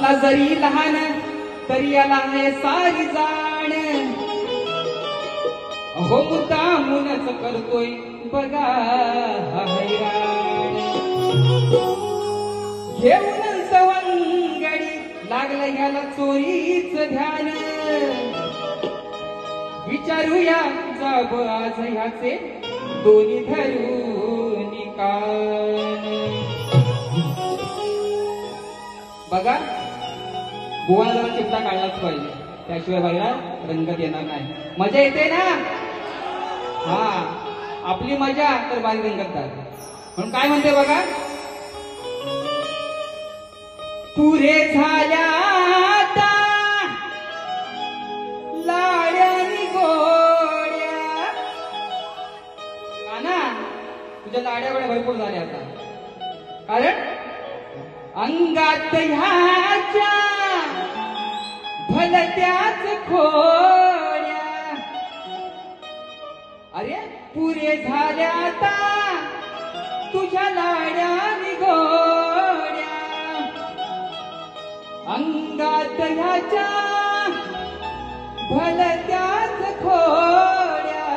असला जरी लहान तरी याला आहे सारी जाण. अहो मुद्दामूनच करतोय बघा हा हैराण. घेऊन सवंगडी लागलं ह्याला चोरीच ध्यान. विचारूया जाब आज ह्याचे दोन्ही धरून कान. बघा बुवाला जरा चिमटा काढलाच पाहिजे, त्याशिवाय बाईला रंगत येणार नाही. मजा येते ना? हा, आपली मजा तर बाई रंगतदार. म्हणून काय म्हणते बघा, पुरे झाल्या आता लाड्यानी गोड्या. काना तुझ्या लाड्या गोड्या भरपूर झाल्या आता, कारण अंगात ह्याच्या भलत्याच खोड्या. अरे पुरे झाल्या आता तुझ्या लाड्या गोड्या. अंगात ह्याच्या भलत्याच खोड्या.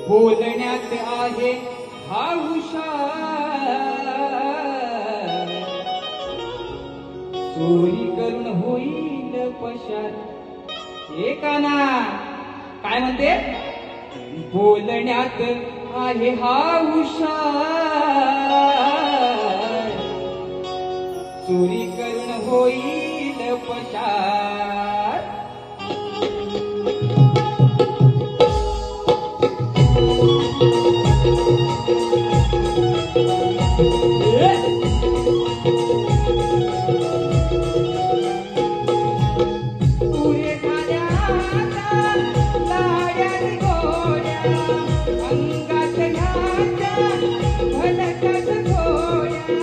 बोलण्यात आहे हा हुशार, चोरी करून होईल पशार. एकाना काय म्हणते, बोलण्यात आहे हा हुशार, चोरी करून होईल पशार. पुरे झाल्या आता लाड्यानी गोड्या. अंगात ह्याच्या भलत्याच गोड्या.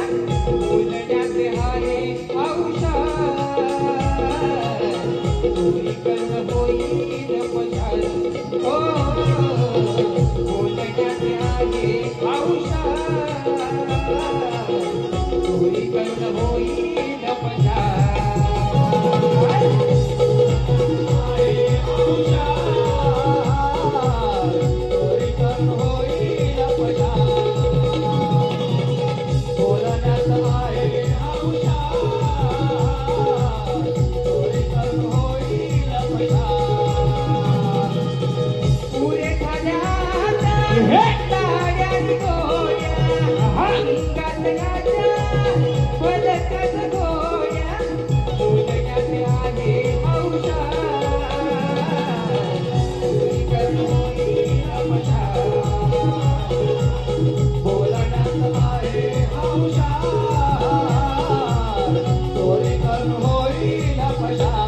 बोलण्यात आहे हा हुशार, चोरी करून होईल पशार. हो, बोलण्यात आहे हा हुशार, चोरी करून होईल पशार. पुरे झाल्या लाड्यानी गोड्या. अंगात ह्याच्या भलत्याच गोड्या. बोलण्यात आहे हा हुशार, चोरी करून होईल पशार. बोलण्यात आहे हा हुशार, चोरी करून होईल पशार.